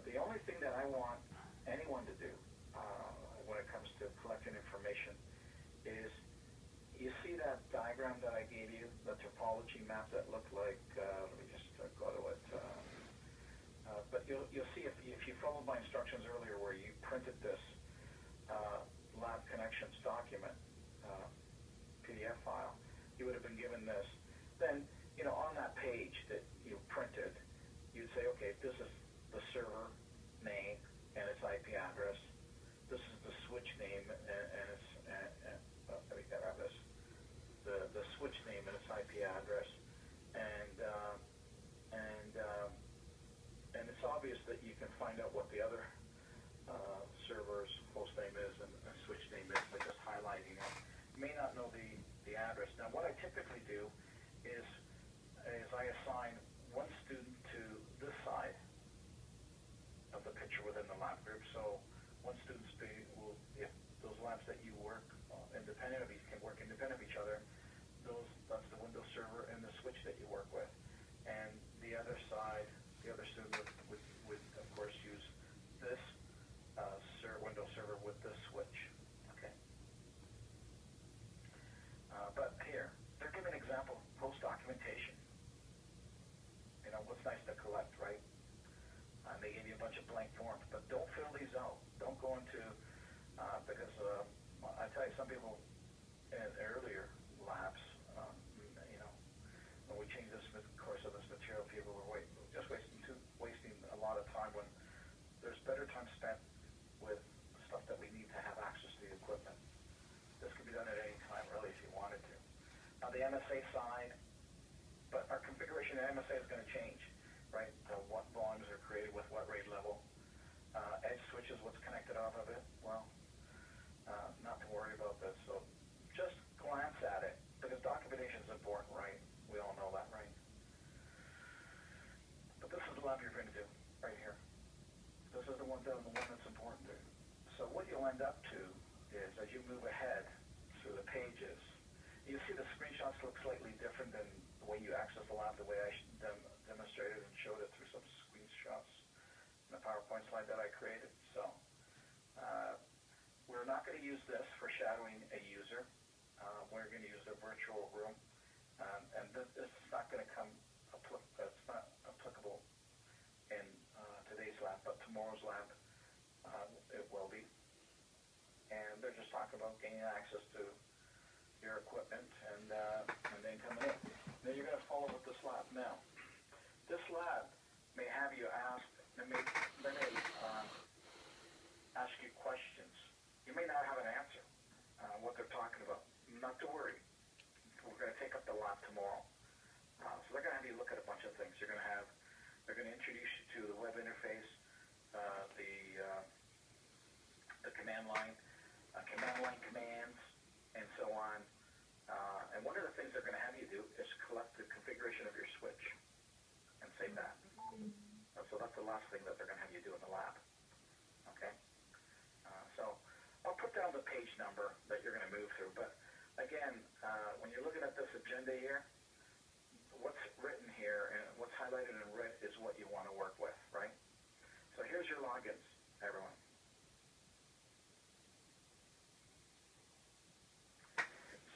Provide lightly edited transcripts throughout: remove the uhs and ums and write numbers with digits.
The only thing that I want anyone to do when it comes to collecting information is, you see that diagram that I gave you, the topology map that looked like, let me just go to it. But you'll see if you followed my instructions earlier where you printed this lab connections document, PDF file, you would have been given this. Then, on that page that you printed, you'd say, okay, this is the server name and its IP address. This is the switch name and its, let me grab this, the switch name and its IP address. And it's obvious that you can find out what the other server's host name is and switch name is by just highlighting it. You may not know the address. Now, what I typically do is I assign one student to this side of the picture within the lab group. So one student will, if those labs that you work independent of, can work independent of each other, that's the Windows server and the switch that you work with. And the other side, the other student would of course use this Windows server with this switch. Okay. But here, they're giving an example of post documentation. What's nice to collect, right? They gave you a bunch of blank forms, but don't fill these out. Don't go into, because I tell you, some people in earlier labs, when we changed this course of this material, people were just wasting a lot of time when there's better time spent with stuff that we need to have access to the equipment. This can be done at any time, really, if you wanted to. Now, the MSA side, but our configuration in MSA is going to change, right? What volumes are created with what RAID level. Edge switch is what's connected off of it. Well, not to worry about this. So just glance at it, because documentation is important, right? We all know that, right? But this is the lab you're going to do, right here. This is the one that's important to. So what you'll end up to is, as you move ahead through the pages, you see the screenshots look slightly different than the way you access the lab, the way I demonstrated and showed it through some screenshots in the PowerPoint slide that I created. So we're not going to use this for shadowing a user. We're going to use a virtual room. And this is not going to it's not applicable in today's lab, but tomorrow's lab, it will be. And they're just talking about gaining access to your equipment and then coming in. Then you're going to follow with this lab. Now, this lab may have you ask you questions. You may not have an answer what they're talking about. Not to worry. We're going to take up the lab tomorrow. So they're going to have you look at a bunch of things. They're going to introduce you to the web interface, the command line commands, and so on. And one of the things they're going to have you do is collect the configuration of your switch and save that. So that's the last thing that they're going to have you do in the lab. Okay? So I'll put down the page number that you're going to move through. But again, when you're looking at this agenda here, what's written here and what's highlighted in red is what you want to work with, right? So here's your logins, everyone.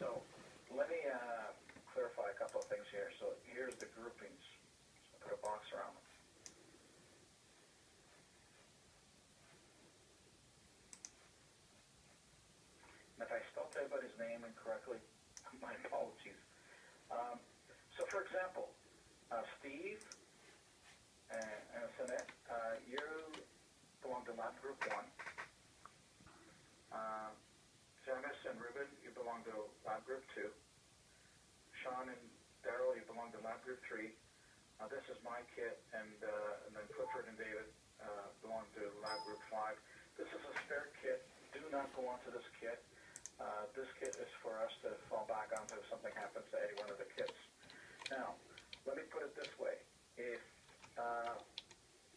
So let me clarify a couple of things here. So here's the groupings. So put a box around them. And if I spelled everybody's name incorrectly, my apologies. So for example, Steve and Sanette, you belong to Lab Group 1. Samus and Ruben, you belong to Lab Group 2. Sean and Daryl, you belong to Lab Group 3. This is my kit, and then Clifford and David belong to Lab Group 5. This is a spare kit. Do not go onto this kit. This kit is for us to fall back onto if something happens to any one of the kits. Now, let me put it this way. If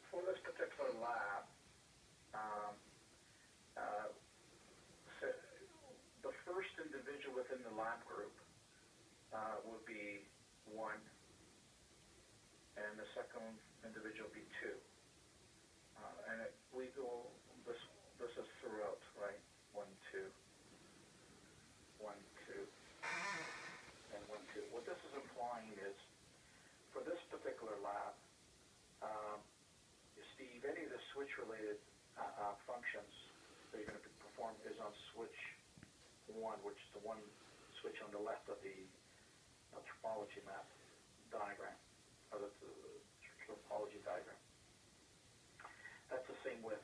for this particular lab, the first individual within the lab group would be 1, and the second individual would be 2. And is, for this particular lab, Steve, any of the switch-related functions that you're going to perform is on switch 1, which is the one switch on the left of the topology map diagram, or the topology diagram. That's the same with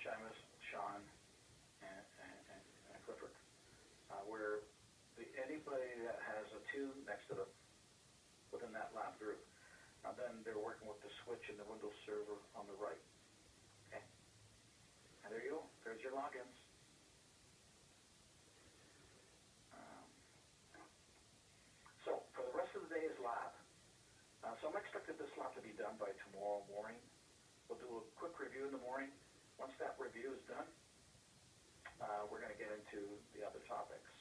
Seamus, Sean, and Clifford, where anybody that has a 2 next to them within that lab group, then they're working with the switch in the Windows server on the right. Okay, and there you go. There's your logins. So for the rest of the day is lab. So I'm expecting this lab to be done by tomorrow morning. We'll do a quick review in the morning. Once that review is done, we're going to get into the other topics.